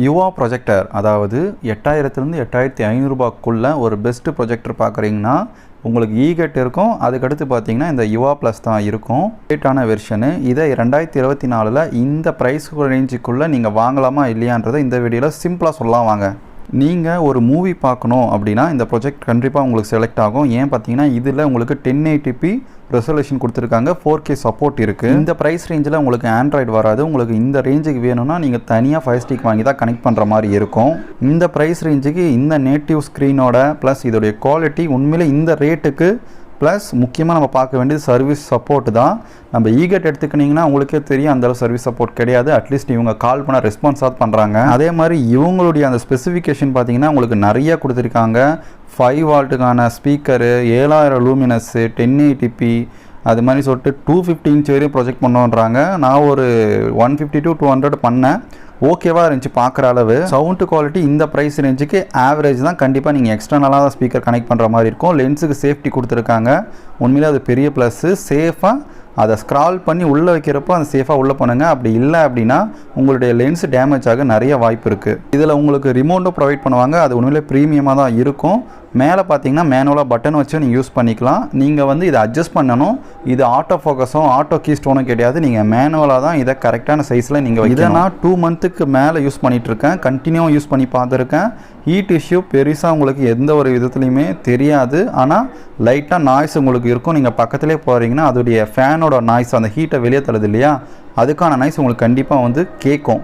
யுவா projector, அதாவது 8000லேருந்து 8500 ஒரு best projector பார்க்குறீங்கன்னா உங்களுக்கு ஈகட் இருக்கும். அதுக்கடுத்து பார்த்தீங்கன்னா இந்த யுவா ப்ளஸ் தான் இருக்கும். லேட்டான வெர்ஷனு. இதை 2024 இந்த ப்ரைஸ் ரேஞ்சுக்குள்ளே நீங்கள் வாங்கலாமா இல்லையான்றதை இந்த வீடியோவில் சிம்பிளாக சொல்லலாம் வாங்க. நீங்கள் ஒரு மூவி பார்க்கணும் அப்படின்னா இந்த ப்ரொஜெக்ட் கண்டிப்பாக உங்களுக்கு செலக்ட் ஆகும். ஏன் பார்த்தீங்கன்னா இதில் உங்களுக்கு 1080p ரெசல்யூஷன் கொடுத்துருக்காங்க, 4K சப்போர்ட் இருக்குது. இந்த ப்ரைஸ் ரேஞ்சில் உங்களுக்கு ஆண்ட்ராய்டு வராது. உங்களுக்கு இந்த ரேஞ்சுக்கு வேணும்னா நீங்கள் தனியாக ஃபயர் ஸ்டிக் வாங்கி தான் கனெக்ட் பண்ணுற மாதிரி இருக்கும். இந்த ப்ரைஸ் ரேஞ்சுக்கு இந்த நேட்டிவ் ஸ்க்ரீனோட ப்ளஸ் இதோடைய குவாலிட்டி உண்மையிலே இந்த ரேட்டுக்கு ப்ளஸ் முக்கியமாக நம்ம பார்க்க வேண்டியது சர்வீஸ் சப்போர்ட் தான். நம்ம ஈகட் எடுத்துக்கிட்டிங்கன்னா உங்களுக்கே தெரியும் அந்தளவு சர்வீஸ் சப்போர்ட் கிடையாது. அட்லீஸ்ட் இவங்க கால் பண்ண ரெஸ்பான்ஸாக பண்ணுறாங்க. அதே மாதிரி இவங்களுடைய அந்த ஸ்பெசிஃபிகேஷன் பார்த்தீங்கன்னா உங்களுக்கு நிறைய கொடுத்துருக்காங்க. 5 வால்ட்டுக்கான ஸ்பீக்கரு, 7000 லூமினஸ்ஸு, 1080p அது மாதிரி சொல்லிட்டு 250 இன்ச் வரையும் ப்ரொஜெக்ட் பண்ணுன்றாங்க. நான் ஒரு 150 to 200 பண்ணேன். ஓகேவாக இருந்துச்சு பார்க்குற அளவு. சவுண்டு குவாலிட்டி இந்த ப்ரைஸ் ரேஞ்சுக்கு ஆவரேஜ் தான். கண்டிப்பாக நீங்கள் எக்ஸ்டர்னலாக தான் ஸ்பீக்கர் கனெக்ட் பண்ணுற மாதிரி இருக்கும். லென்ஸுக்கு சேஃப்டி கொடுத்துருக்காங்க. உண்மையிலே அது பெரிய ப்ளஸ்ஸு. சேஃபாக அதை ஸ்க்ரால் பண்ணி உள்ளே வைக்கிறப்போ அந்த சேஃபாக உள்ளே பண்ணுங்கள். அப்படி இல்லை அப்படின்னா உங்களுடைய லென்ஸ் டேமேஜ் ஆக நிறைய வாய்ப்பு இருக்குது. இதில் உங்களுக்கு ரிமோட்டும் ப்ரொவைட் பண்ணுவாங்க. அது உண்மையிலே ப்ரீமியமாக தான் இருக்கும். மேலே பார்த்தீங்கன்னா மேனுவலாக பட்டன் வச்சு நீங்கள் யூஸ் பண்ணிக்கலாம். நீங்கள் இதை அட்ஜஸ்ட் பண்ணணும். இது ஆட்டோ ஃபோக்கஸும் ஆட்டோ கீ ஸ்டோனும் கிடையாது. நீங்கள் மேனுவலாக தான் இதை கரெக்டான சைஸில் நீங்கள் இதை நான் 2 மந்த்துக்கு மேலே யூஸ் பண்ணிகிட்ருக்கேன். கண்டினியூவாக யூஸ் பண்ணி பார்த்துருக்கேன். ஹீட் இஷ்யூ பெருசாக உங்களுக்கு எந்த ஒரு விதத்துலையுமே தெரியாது. ஆனால் லைட்டாக நாய்ஸ் உங்களுக்கு இருக்கும். நீங்கள் பக்கத்துலேயே போகிறீங்கன்னா அதோடைய ஃபேனோட நாய்ஸ் அந்த ஹீட்டை வெளியே தள்ளுது இல்லையா, அதுக்கான நாய்ஸ் உங்களுக்கு கண்டிப்பாக கேட்கும்.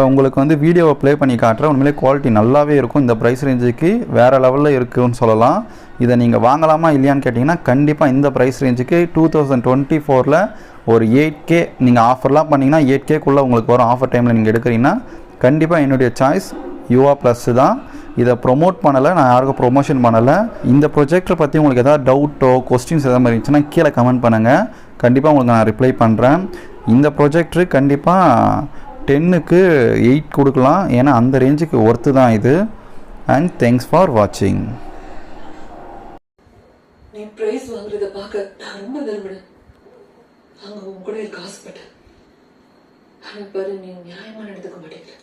உங்களுக்கு வீடியோவை ப்ளே பண்ணி காட்டுறேன். உண்மையிலே குவாலிட்டி நல்லாவே இருக்கும். இந்த ப்ரைஸ் ரேஞ்சுக்கு வேறு லெவலில் இருக்குதுன்னு சொல்லலாம். இதை நீங்கள் வாங்கலாமா இல்லையான்னு கேட்டிங்கன்னா கண்டிப்பாக இந்த ப்ரைஸ் ரேஞ்சுக்கு 2024 ஒரு 8K நீங்கள் ஆஃபர்லாம் பண்ணிங்கன்னா 8Kக்குள்ளே உங்களுக்கு வரும். ஆஃபர் டைமில் நீங்கள் எடுக்கிறீங்கன்னா கண்டிப்பாக என்னுடைய சாய்ஸ் யுவா ப்ளஸ் தான். இதை ப்ரொமோட் பண்ணலை, நான் யாருக்கும் ப்ரொமோஷன் பண்ணலை. இந்த ப்ரொஜெக்டரை பற்றி உங்களுக்கு எதாவது டவுட்டோ கொஸ்டின்ஸ் எதாவது மாதிரி இருந்துச்சுன்னா கீழே கமெண்ட் பண்ணுங்கள். கண்டிப்பாக உங்களுக்கு நான் ரிப்ளை பண்ணுறேன். இந்த ப்ரொஜெக்டரு கண்டிப்பாக 10க்கு 8 கொடுக்கலாம். ஏன்னா அந்த ரேஞ்சுக்கு ஒர்த்து தான் இது. அண்ட் தேங்க்ஸ் ஃபார் வாட்சிங். நீ பிரைஸ் வாங்குறத பார்க்க நான் ரொம்ப விரும்பினேன். அங்கே உன் கூட இருக்க ஆசைப்பட்டேன். ஆனால் பாரு, நீ நியாயமாக நடந்துக்க மாட்டேங்கிற.